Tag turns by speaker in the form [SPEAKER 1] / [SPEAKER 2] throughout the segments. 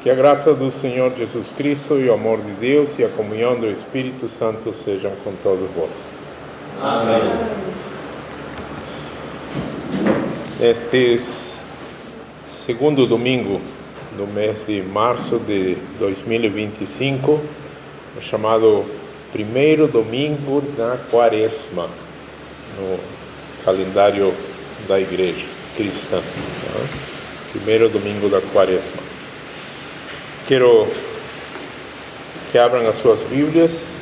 [SPEAKER 1] Que a graça do Senhor Jesus Cristo e o amor de Deus e a comunhão do Espírito Santo sejam com todos vós.
[SPEAKER 2] Amém.
[SPEAKER 1] Este segundo domingo do mês de março de 2025, é chamado primeiro domingo da Quaresma, no calendário da Igreja Cristã. Primeiro domingo da Quaresma. Quero que abram as suas Bíblias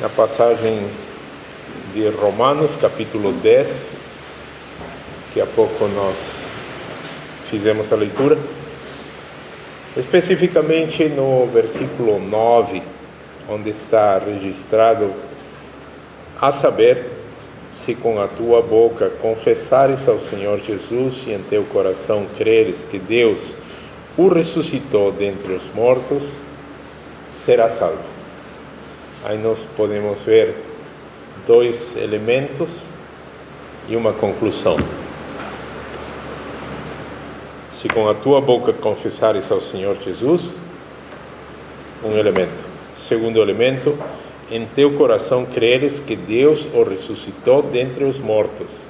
[SPEAKER 1] na passagem de Romanos, capítulo 10, que há pouco nós fizemos a leitura, especificamente no versículo 9, onde está registrado: a saber, se com a tua boca confessares ao Senhor Jesus e em teu coração creres que Deus o ressuscitou dentre os mortos, será salvo. Aí nós podemos ver dois elementos e uma conclusão. Se com a tua boca confessares ao Senhor Jesus, um elemento. Segundo elemento, em teu coração creres que Deus o ressuscitou dentre os mortos.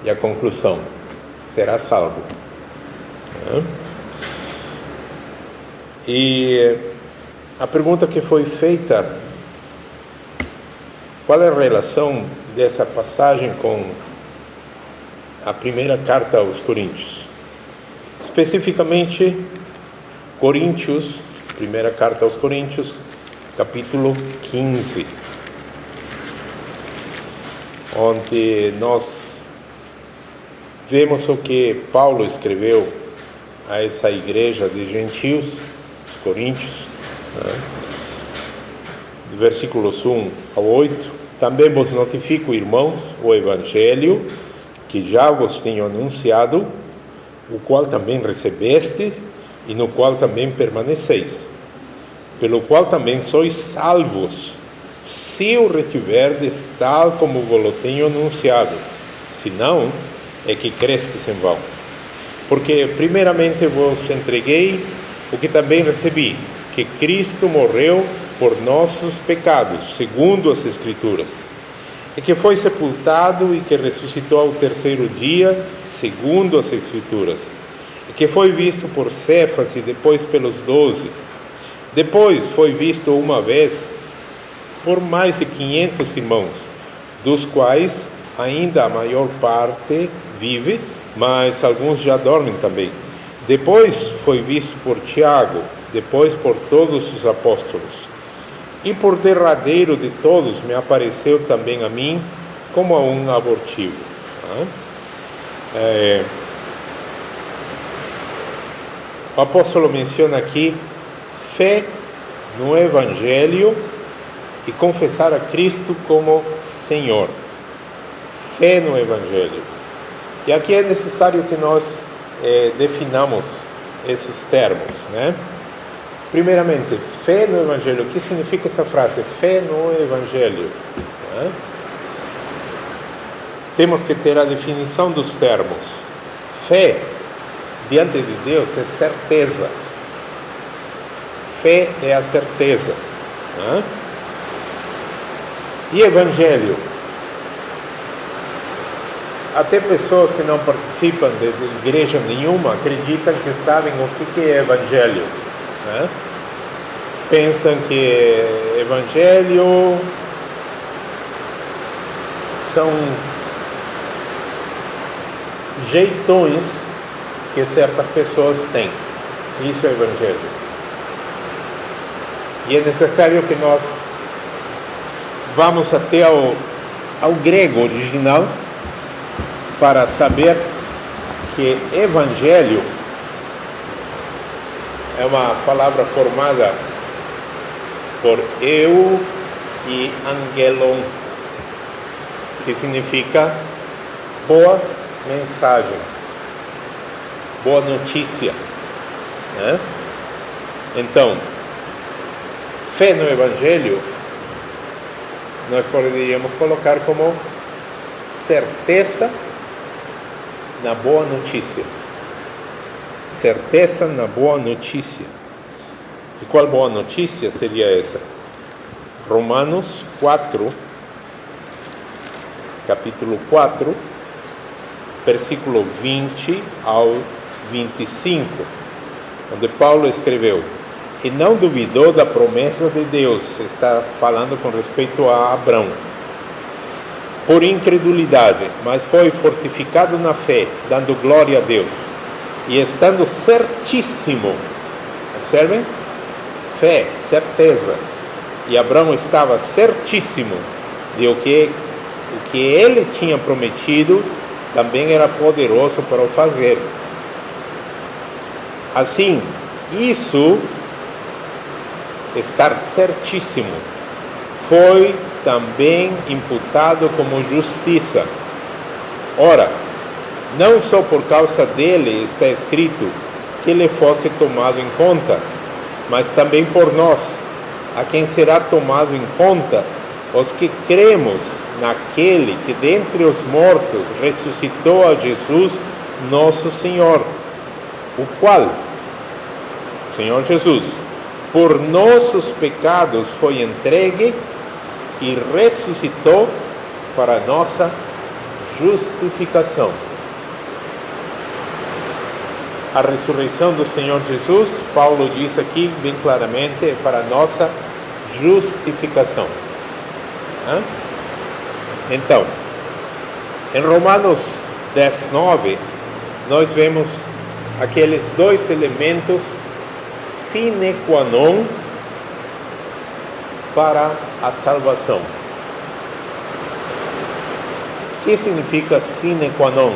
[SPEAKER 1] E a conclusão, será salvo. E a pergunta que foi feita: qual é a relação dessa passagem com a primeira carta aos Coríntios? Especificamente, Coríntios, primeira carta aos Coríntios, capítulo 15, onde nós vemos o que Paulo escreveu a essa igreja de gentios, os coríntios, de versículos 1 ao 8. Também vos notifico, irmãos, o evangelho que já vos tenho anunciado, o qual também recebestes e no qual também permaneceis, pelo qual também sois salvos, se o retiverdes tal como vos tenho anunciado. Se não, é que crestes em vão. Porque primeiramente vos entreguei o que também recebi, que Cristo morreu por nossos pecados, segundo as Escrituras, e que foi sepultado e que ressuscitou ao terceiro dia, segundo as Escrituras, e que foi visto por Cefas e depois pelos 12. Depois foi visto uma vez por mais de 500 irmãos, dos quais ainda a maior parte vive, mas alguns já dormem também. Depois foi visto por Tiago, depois por todos os apóstolos. E por derradeiro de todos me apareceu também a mim como a um abortivo. O apóstolo menciona aqui fé no Evangelho e confessar a Cristo como Senhor. Fé no Evangelho. E aqui é necessário que nós definamos esses termos, né? Primeiramente, fé no Evangelho. O que significa essa frase? Fé no Evangelho. Temos que ter a definição dos termos. Fé, diante de Deus, é certeza. Fé é a certeza. E Evangelho? Até pessoas que não participam de igreja nenhuma acreditam que sabem o que é Evangelho. Pensam que Evangelho são jeitões que certas pessoas têm. Isso é Evangelho. E é necessário que nós vamos até ao grego original para saber que Evangelho é uma palavra formada por eu e angelon, que significa boa mensagem, boa notícia. Então, fé no Evangelho nós poderíamos colocar como certeza na boa notícia. certeza na boa notícia. E qual boa notícia seria essa? Romanos 4, capítulo 4, versículo 20 ao 25, onde Paulo escreveu: e não duvidou da promessa de Deus, está falando com respeito a Abraão, por incredulidade, mas foi fortificado na fé, dando glória a Deus, e estando certíssimo, observem, fé, certeza, e Abraão estava certíssimo de o que ele tinha prometido, também era poderoso para o fazer. Assim, isso, estar certíssimo, foi também imputado como justiça. Ora, não só por causa dele está escrito que ele fosse tomado em conta, mas também por nós, a quem será tomado em conta os que cremos naquele que dentre os mortos ressuscitou a Jesus, nosso Senhor, o qual, Senhor Jesus, por nossos pecados foi entregue e ressuscitou para nossa justificação. A ressurreição do Senhor Jesus, Paulo diz aqui bem claramente, é para nossa justificação. Então, em Romanos 10:9, nós vemos aqueles dois elementos sine qua non para a salvação. O que significa sine qua non?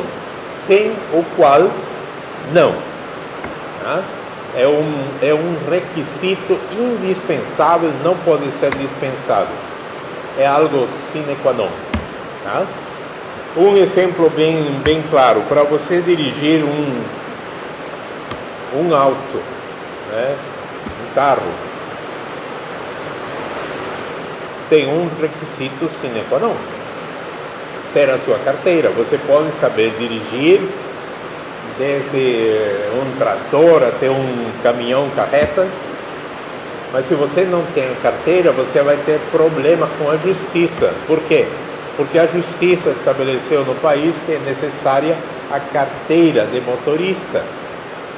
[SPEAKER 1] Sem o qual não. É um requisito indispensável, não pode ser dispensado. É algo sine qua non. Um exemplo bem claro: para você dirigir um auto, um carro, tem um requisito sine qua non: ter a sua carteira. Você pode saber dirigir desde um trator até um caminhão carreta, mas se você não tem a carteira, você vai ter problema com a justiça. Por quê? Porque a justiça estabeleceu no país que é necessária a carteira de motorista.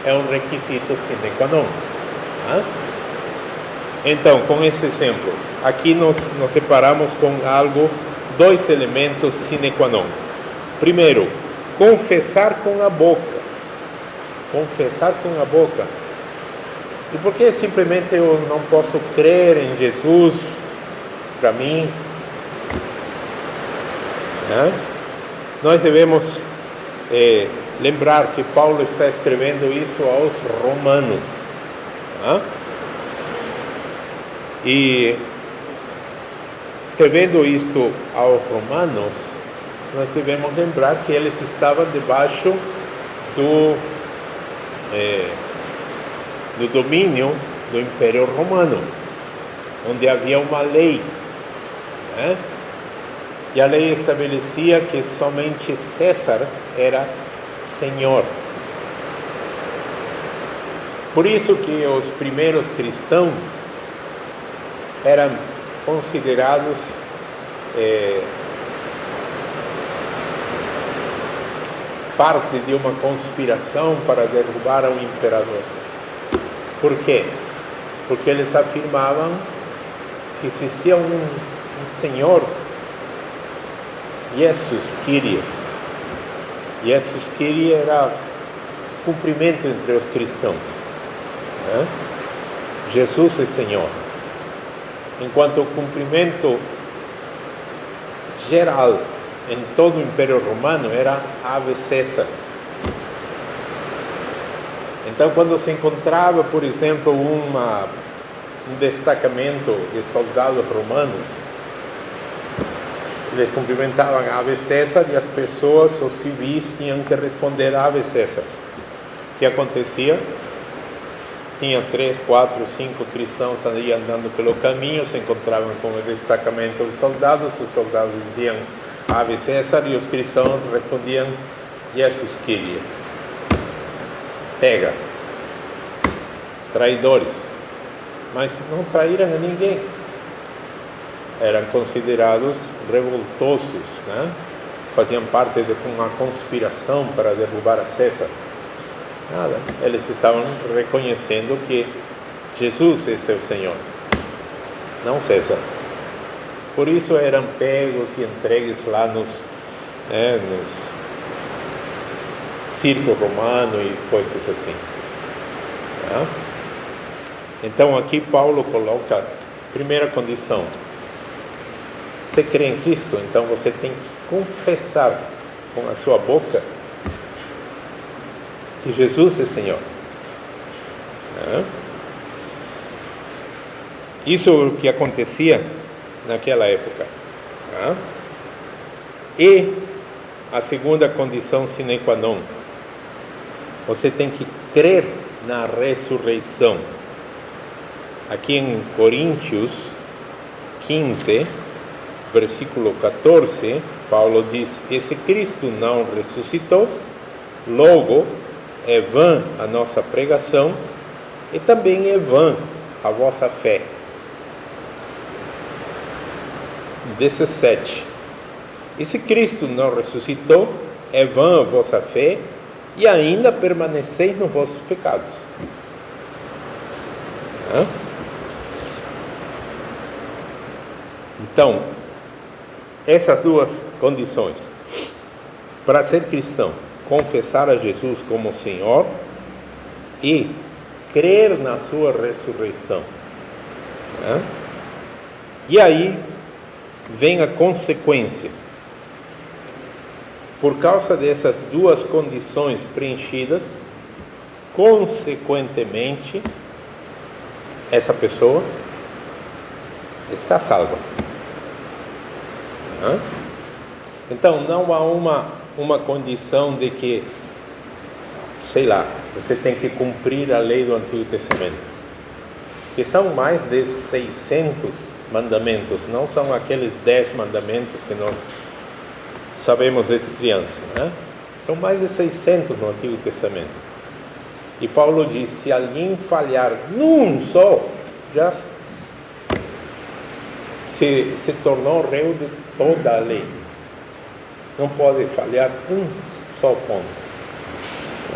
[SPEAKER 1] É um requisito sine qua non. Então, com esse exemplo, aqui nós deparamos com dois elementos sine qua non. Primeiro, confessar com a boca. Confessar com a boca. E por que simplesmente eu não posso crer em Jesus para mim? Nós devemos lembrar que Paulo está escrevendo isso aos romanos. E escrevendo isto aos romanos, nós devemos lembrar que eles estavam debaixo do domínio do Império Romano, onde havia uma lei, e a lei estabelecia que somente César era Senhor. Por isso que os primeiros cristãos eram considerados parte de uma conspiração para derrubar o imperador. Por quê? Porque eles afirmavam que existia um Senhor, Jesus Kyrie. Jesus Kyrie era cumprimento entre os cristãos. Jesus é Senhor. Enquanto o cumprimento geral em todo o Império Romano era Ave César. Então, quando se encontrava, por exemplo, um destacamento de soldados romanos, eles cumprimentavam Ave César e as pessoas, os civis, tinham que responder Ave César. O que acontecia? Tinha 3, 4, 5 cristãos ali andando pelo caminho, se encontravam com o destacamento de soldados, os soldados diziam Ave César e os cristãos respondiam Jesus Kyrie. Pega. traidores, mas não traíram a ninguém. Eram considerados revoltosos, né? Faziam parte de uma conspiração para derrubar a César. Nada, eles estavam reconhecendo que Jesus é seu Senhor, não César. Por isso eram pegos e entregues lá nos circo romano e coisas assim. Tá? Então aqui Paulo coloca a primeira condição. Você crê em Cristo, então você tem que confessar com a sua boca que Jesus é Senhor. Isso é o que acontecia naquela época. E a segunda condição sine qua non, você tem que crer na ressurreição. Aqui em Coríntios 15, versículo 14, Paulo diz: e se Cristo não ressuscitou, logo é vã a nossa pregação e também é vã a vossa fé. 17. E se Cristo não ressuscitou, é vã a vossa fé e ainda permaneceis nos vossos pecados. Então, essas duas condições para ser cristão: confessar a Jesus como Senhor e crer na sua ressurreição. E aí vem a consequência. Por causa dessas duas condições preenchidas, consequentemente, essa pessoa está salva. Então não há uma condição de que, sei lá, você tem que cumprir a lei do Antigo Testamento, que são mais de 600 mandamentos, não são aqueles 10 mandamentos que nós sabemos desde criança, né? São mais de 600 no Antigo Testamento. E Paulo diz: se alguém falhar num só, já se tornou réu de toda a lei. Não pode falhar um só ponto.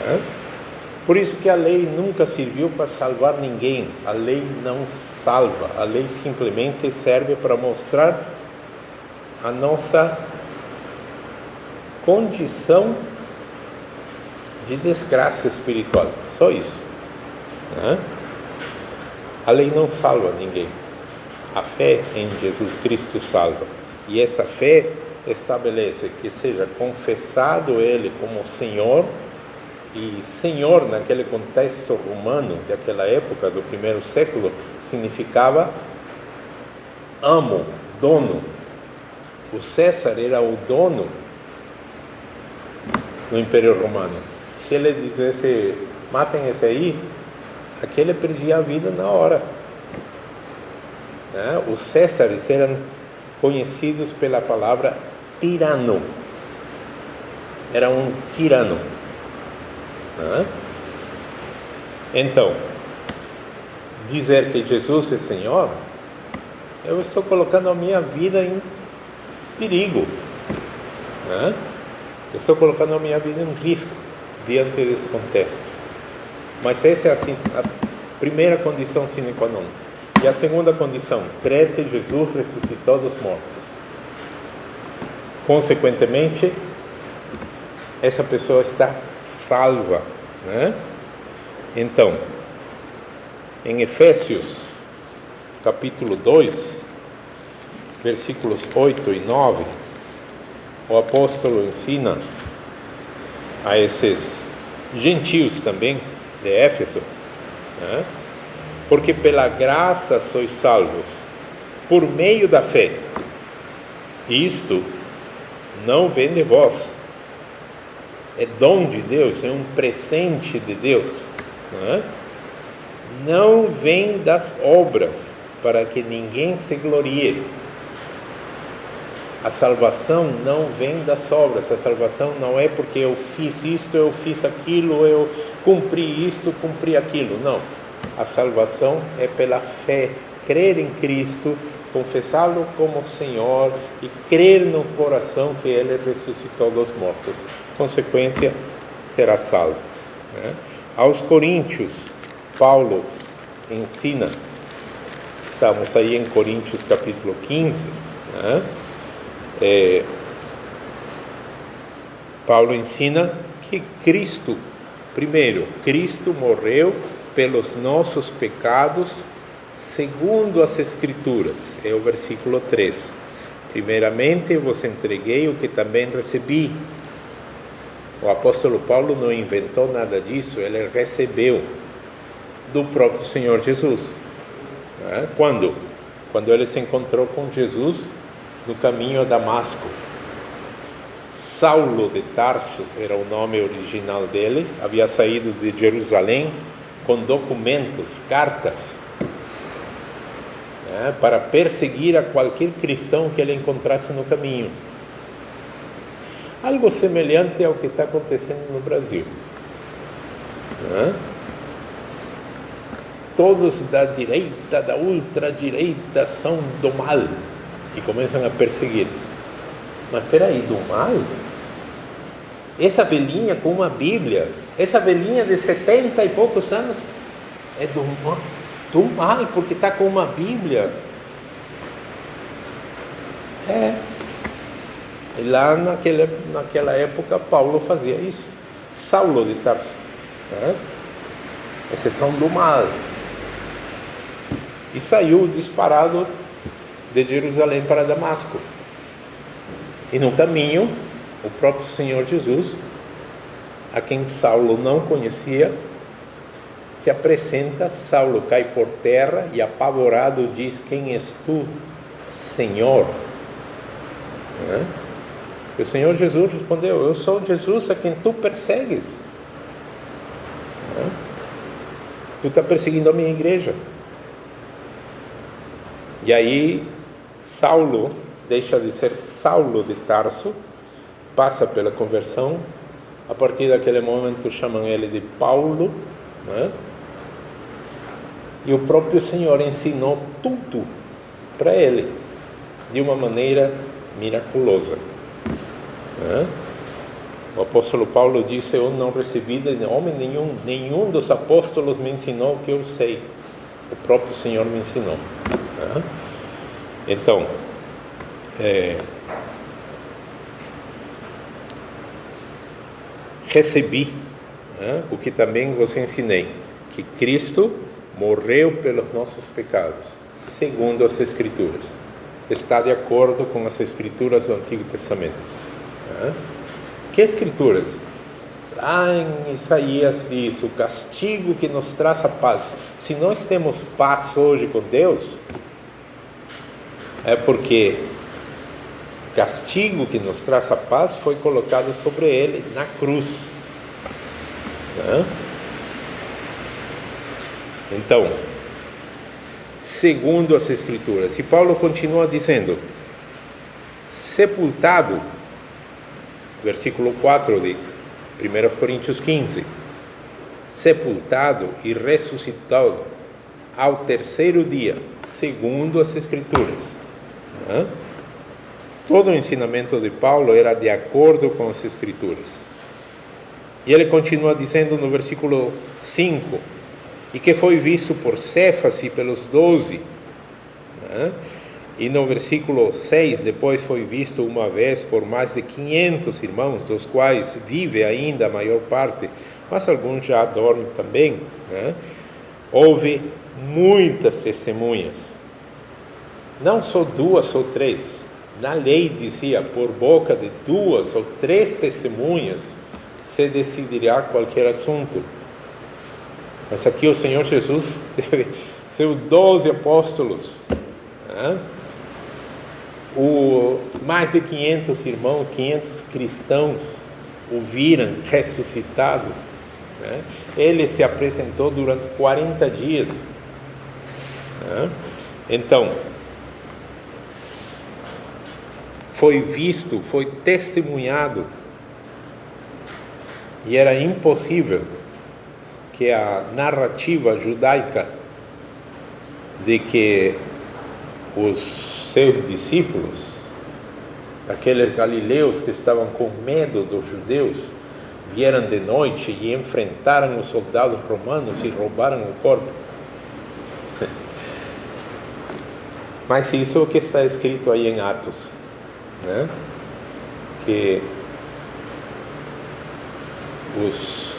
[SPEAKER 1] Né? Por isso que a lei nunca serviu para salvar ninguém. A lei não salva. A lei simplesmente serve para mostrar a nossa condição de desgraça espiritual. Só isso. Né? A lei não salva ninguém. A fé em Jesus Cristo salva. E essa fé estabelece que seja confessado Ele como Senhor. E Senhor, naquele contexto romano daquela época, do primeiro século, significava amo, dono. O César era o dono do Império Romano. Se ele dissesse: matem esse aí, aquele perdia a vida na hora. Os Césares eram conhecidos pela palavra tirano. Era um tirano. Então, dizer que Jesus é Senhor, eu estou colocando a minha vida em perigo. Eu estou colocando a minha vida em risco diante desse contexto. Mas essa é assim, a primeira condição sine qua non. E a segunda condição: crer que Jesus ressuscitou dos mortos. Consequentemente, essa pessoa está salva. Então, em Efésios, capítulo 2, versículos 8 e 9, o apóstolo ensina a esses gentios também de Éfeso, porque pela graça sois salvos, por meio da fé. Isto não vem de vós, é dom de Deus, é um presente de Deus. Não vem das obras, para que ninguém se glorie. A salvação não vem das obras. A salvação não é porque eu fiz isto, eu fiz aquilo, eu cumpri isto, cumpri aquilo. Não. A salvação é pela fé, crer em Cristo, confessá-lo como Senhor e crer no coração que Ele ressuscitou dos mortos. Consequência, será salvo. Aos Coríntios, Paulo ensina, estamos aí em Coríntios capítulo 15, Paulo ensina que Cristo, primeiro, Cristo morreu pelos nossos pecados, segundo as Escrituras, é o versículo 3. Primeiramente vos entreguei o que também recebi. O apóstolo Paulo não inventou nada disso, ele recebeu do próprio Senhor Jesus. Quando? Quando ele se encontrou com Jesus no caminho a Damasco. Saulo de Tarso era o nome original dele, havia saído de Jerusalém com documentos, cartas, para perseguir a qualquer cristão que ele encontrasse no caminho. Algo semelhante ao que está acontecendo no Brasil. Todos da direita, da ultradireita são do mal e começam a perseguir. Mas espera aí, do mal? Essa velhinha com uma Bíblia, essa velhinha de 70 e poucos anos, é do mal, porque está com uma Bíblia. E lá naquela época, Paulo fazia isso. Saulo de Tarso. Exceção do mal. E saiu disparado de Jerusalém para Damasco. E no caminho, o próprio Senhor Jesus, a quem Saulo não conhecia, se apresenta. Saulo cai por terra e apavorado diz: quem és tu, Senhor? E o Senhor Jesus respondeu: eu sou Jesus a quem tu persegues. Tu está perseguindo a minha igreja. E aí Saulo deixa de ser Saulo de Tarso, passa pela conversão. A partir daquele momento chamam ele de Paulo, E o próprio Senhor ensinou tudo para ele, de uma maneira miraculosa. O apóstolo Paulo disse: eu não recebi de homem nenhum dos apóstolos me ensinou o que eu sei. O próprio Senhor me ensinou. Então, recebi o que também vos ensinei, que Cristo morreu pelos nossos pecados, segundo as Escrituras. Está de acordo com as Escrituras do Antigo Testamento. Que Escrituras? Lá em Isaías diz: o castigo que nos traz a paz. Se nós temos paz hoje com Deus, é porque o castigo que nos traz a paz foi colocado sobre ele na cruz. Então, segundo as Escrituras, e Paulo continua dizendo: sepultado, versículo 4 de 1 Coríntios 15, sepultado e ressuscitado ao terceiro dia, segundo as Escrituras. Todo o ensinamento de Paulo era de acordo com as Escrituras. E ele continua dizendo no versículo 5, e que foi visto por Cefas e pelos 12. E no versículo 6, depois foi visto uma vez por mais de 500 irmãos, dos quais vive ainda a maior parte, mas alguns já dormem também. Houve muitas testemunhas, não só 2 ou 3. Na lei dizia: por boca de 2 ou 3 testemunhas se decidirá qualquer assunto. Mas aqui o Senhor Jesus teve seus 12 apóstolos, mais de 500 irmãos, 500 cristãos o viram ressuscitado. Ele se apresentou durante 40 dias. Então, foi visto, foi testemunhado, e era impossível que a narrativa judaica de que os seus discípulos, aqueles galileus que estavam com medo dos judeus, vieram de noite e enfrentaram os soldados romanos e roubaram o corpo. Mas isso é o que está escrito aí em Atos, né? Que os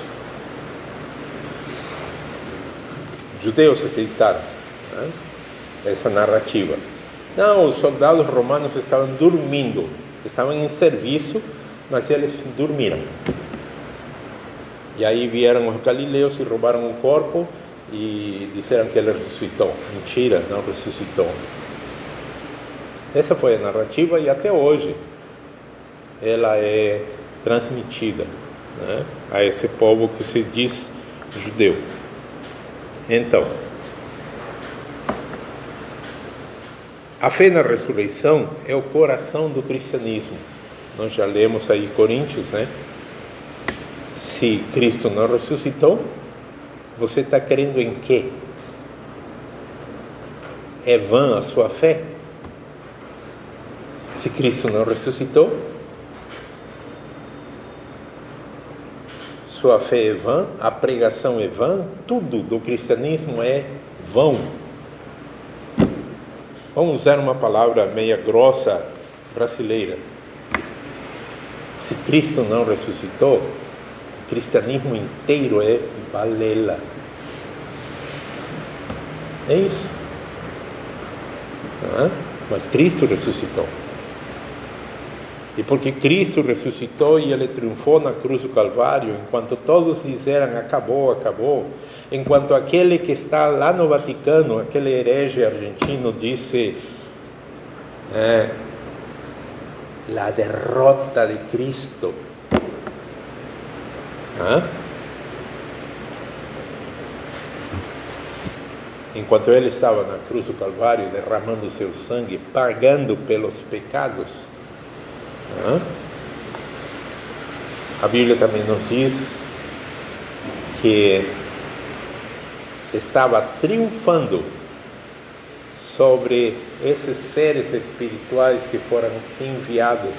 [SPEAKER 1] judeus acreditaram, né? Essa narrativa. Não, os soldados romanos estavam dormindo, estavam em serviço, mas eles dormiram. E aí vieram os galileus e roubaram o corpo e disseram que ele ressuscitou. Mentira, não ressuscitou. Essa foi a narrativa e até hoje ela é transmitida, né, a esse povo que se diz judeu. Então, a fé na ressurreição é o coração do cristianismo. Nós já lemos aí Coríntios, né? Se Cristo não ressuscitou, você está crendo em quê? É vã a sua fé? Se Cristo não ressuscitou, sua fé é vã, a pregação é vã, tudo do cristianismo é vão. Vamos usar uma palavra meia grossa brasileira. Se Cristo não ressuscitou, o cristianismo inteiro é balela. É isso. Mas Cristo ressuscitou. E porque Cristo ressuscitou e Ele triunfou na cruz do Calvário, enquanto todos disseram acabou, acabou, enquanto aquele que está lá no Vaticano, aquele herege argentino, disse la derrota de Cristo. Enquanto Ele estava na cruz do Calvário, derramando seu sangue, pagando pelos pecados, a Bíblia também nos diz que estava triunfando sobre esses seres espirituais que foram enviados,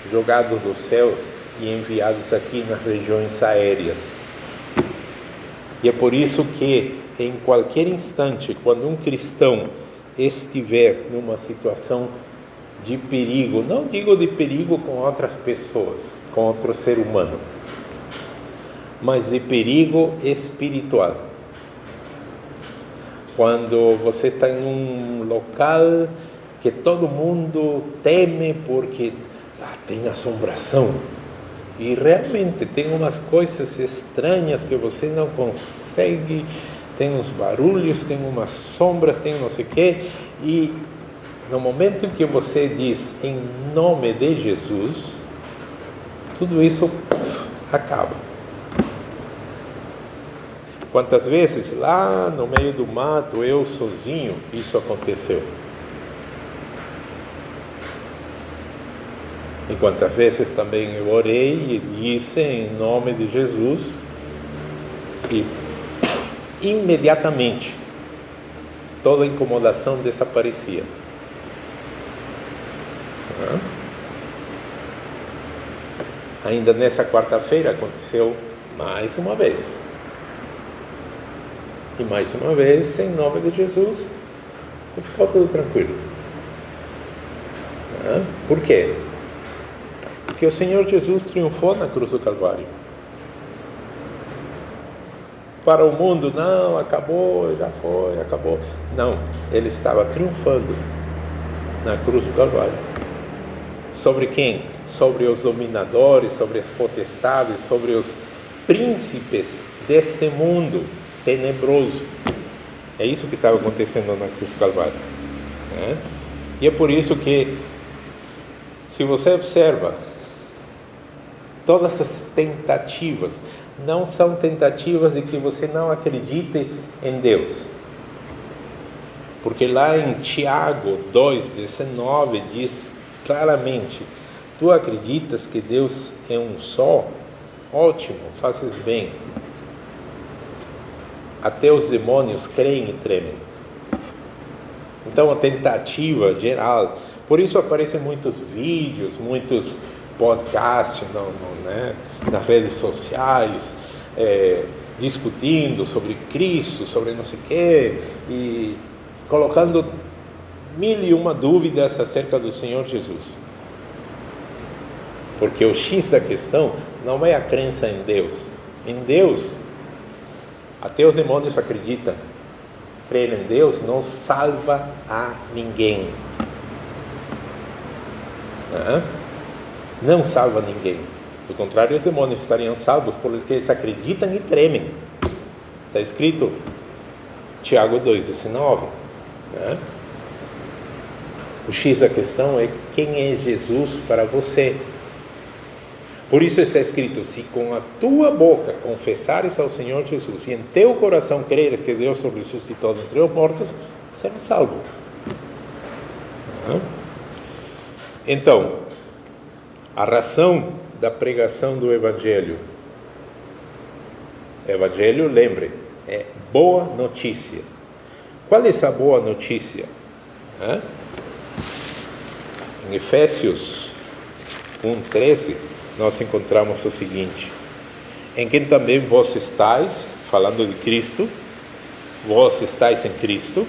[SPEAKER 1] jogados dos céus e enviados aqui nas regiões aéreas. E é por isso que em qualquer instante, quando um cristão estiver numa situação de perigo, não digo de perigo com outras pessoas, com outro ser humano, mas de perigo espiritual. Quando você está em um local que todo mundo teme porque tem assombração, e realmente tem umas coisas estranhas que você não consegue, tem uns barulhos, tem umas sombras, tem não sei o quê, e no momento em que você diz em nome de Jesus, tudo isso acaba. Quantas vezes lá no meio do mato, eu sozinho, isso aconteceu? E quantas vezes também eu orei e disse em nome de Jesus, e imediatamente toda a incomodação desaparecia. Ainda nessa quarta-feira aconteceu mais uma vez. E mais uma vez, em nome de Jesus, e ficou tudo tranquilo. Por quê? Porque o Senhor Jesus triunfou na cruz do Calvário. Para o mundo, não, acabou, já foi, acabou. Não, Ele estava triunfando na cruz do Calvário. Sobre quem? Sobre os dominadores, sobre as potestades, sobre os príncipes deste mundo tenebroso. É isso que estava acontecendo na cruz do Calvário. E é por isso que, se você observa, todas as tentativas não são tentativas de que você não acredite em Deus. Porque lá em Tiago 2,19 diz claramente: tu acreditas que Deus é um só? Ótimo, fazes bem. até os demônios creem e tremem. Então, a tentativa geral, por isso aparecem muitos vídeos, muitos podcasts nas redes sociais, discutindo sobre Cristo, sobre não sei o quê, e colocando 1001 dúvidas acerca do Senhor Jesus. Porque o X da questão não é a crença em Deus. Em Deus, até os demônios acreditam. Crer em Deus não salva a ninguém. Não salva ninguém. Do contrário, os demônios estariam salvos porque eles acreditam e tremem. Está escrito Tiago 2,19. O X da questão é quem é Jesus para você. Por isso está escrito: se com a tua boca confessares ao Senhor Jesus e em teu coração creres que Deus o ressuscitou dentre os mortos, será salvo. Então, a razão da pregação do Evangelho. Evangelho, lembre, é boa notícia. Qual é essa boa notícia? Em Efésios 1,13, nós encontramos o seguinte: em quem também vós estáis, falando de Cristo, vós estáis em Cristo,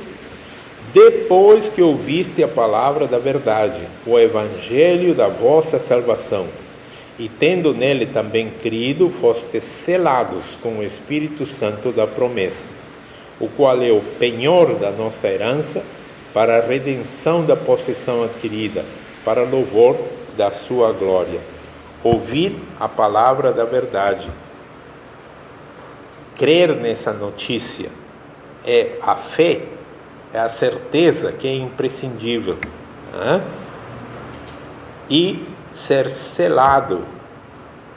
[SPEAKER 1] depois que ouviste a palavra da verdade, o evangelho da vossa salvação, e tendo nele também crido, fostes selados com o Espírito Santo da promessa, o qual é o penhor da nossa herança, para a redenção da possessão adquirida, para louvor da sua glória. Ouvir a palavra da verdade, crer nessa notícia, é a fé, é a certeza que é imprescindível, e ser selado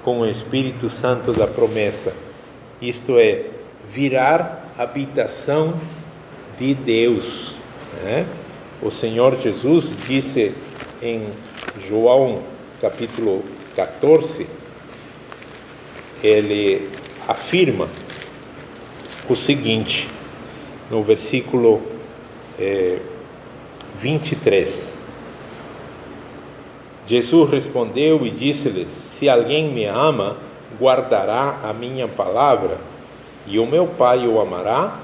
[SPEAKER 1] com o Espírito Santo da promessa, isto é, virar habitação de Deus. O Senhor Jesus disse em João capítulo 14, ele afirma o seguinte, no versículo 23. Jesus respondeu e disse-lhes: se alguém me ama, guardará a minha palavra, e o meu Pai o amará,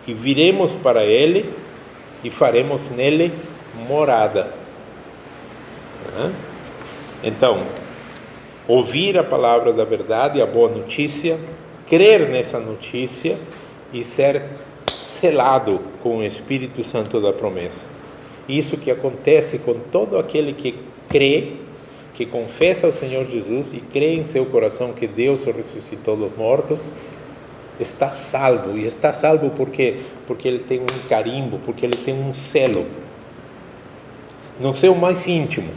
[SPEAKER 1] e viremos para ele, e faremos nele morada. Então, ouvir a palavra da verdade, a boa notícia, crer nessa notícia e ser selado com o Espírito Santo da promessa. Isso que acontece com todo aquele que crê, que confessa ao Senhor Jesus e crê em seu coração que Deus o ressuscitou dos mortos, está salvo. E está salvo porque ele tem um carimbo, porque ele tem um selo no seu mais íntimo.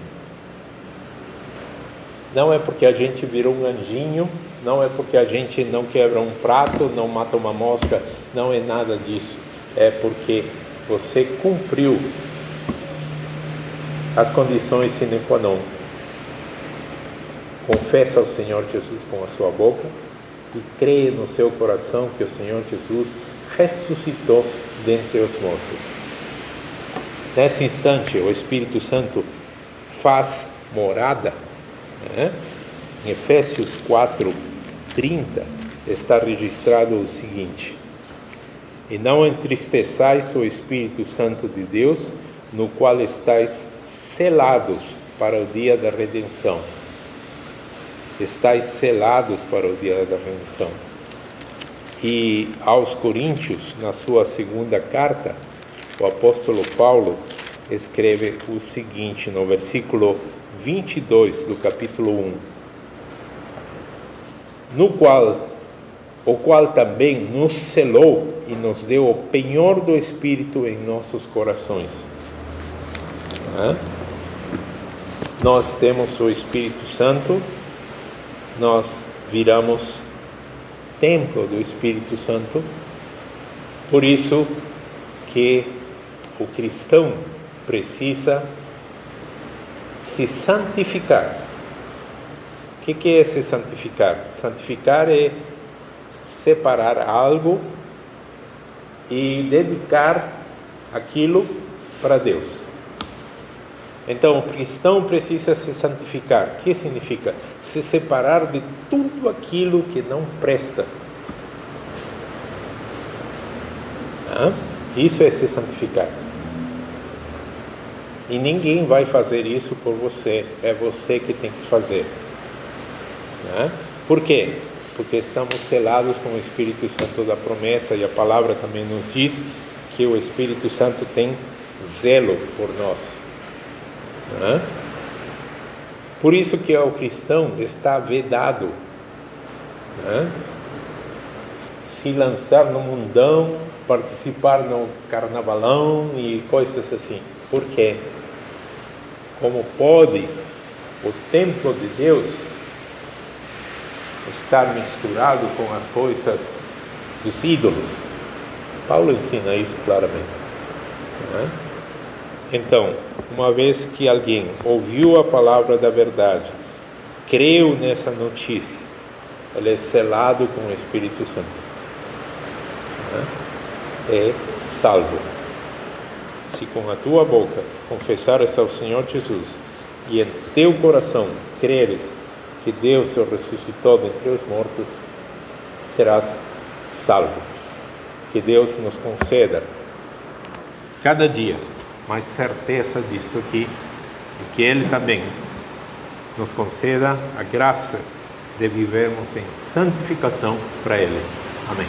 [SPEAKER 1] Não é porque a gente virou um anjinho, não é porque a gente não quebra um prato, não mata uma mosca, não é nada disso. É porque você cumpriu as condições sine qua non. Confessa ao Senhor Jesus com a sua boca e crê no seu coração que o Senhor Jesus ressuscitou dentre os mortos. Nesse instante, o Espírito Santo faz morada. Em Efésios 4:30 está registrado o seguinte: e não entristeçais o Espírito Santo de Deus, no qual estáis selados para o dia da redenção. Estáis selados para o dia da redenção. E aos Coríntios, na sua segunda carta, o apóstolo Paulo escreve o seguinte, no versículo 22 do capítulo 1, o qual também nos selou e nos deu o penhor do Espírito em nossos corações. Nós temos o Espírito Santo, nós viramos templo do Espírito Santo, por isso que o cristão precisa se santificar. O que é se santificar? Santificar é separar algo e dedicar aquilo para Deus. Então, o cristão precisa se santificar. O que significa? Se separar de tudo aquilo que não presta. Isso é se santificar. E ninguém vai fazer isso por você. É você que tem que fazer. Por quê? Porque estamos selados com o Espírito Santo da promessa, e a palavra também nos diz que o Espírito Santo tem zelo por nós. Por isso que ao cristão está vedado se lançar no mundão, participar no carnavalão e coisas assim. Por quê? Como pode o templo de Deus estar misturado com as coisas dos ídolos? Paulo ensina isso claramente. Então, uma vez que alguém ouviu a palavra da verdade, creu nessa notícia, ele é selado com o Espírito Santo. É salvo. Se com a tua boca confessares ao Senhor Jesus e em teu coração creres que Deus o ressuscitou dentre os mortos, serás salvo. Que Deus nos conceda cada dia mais certeza disto aqui, e que Ele também nos conceda a graça de vivermos em santificação para Ele. Amém.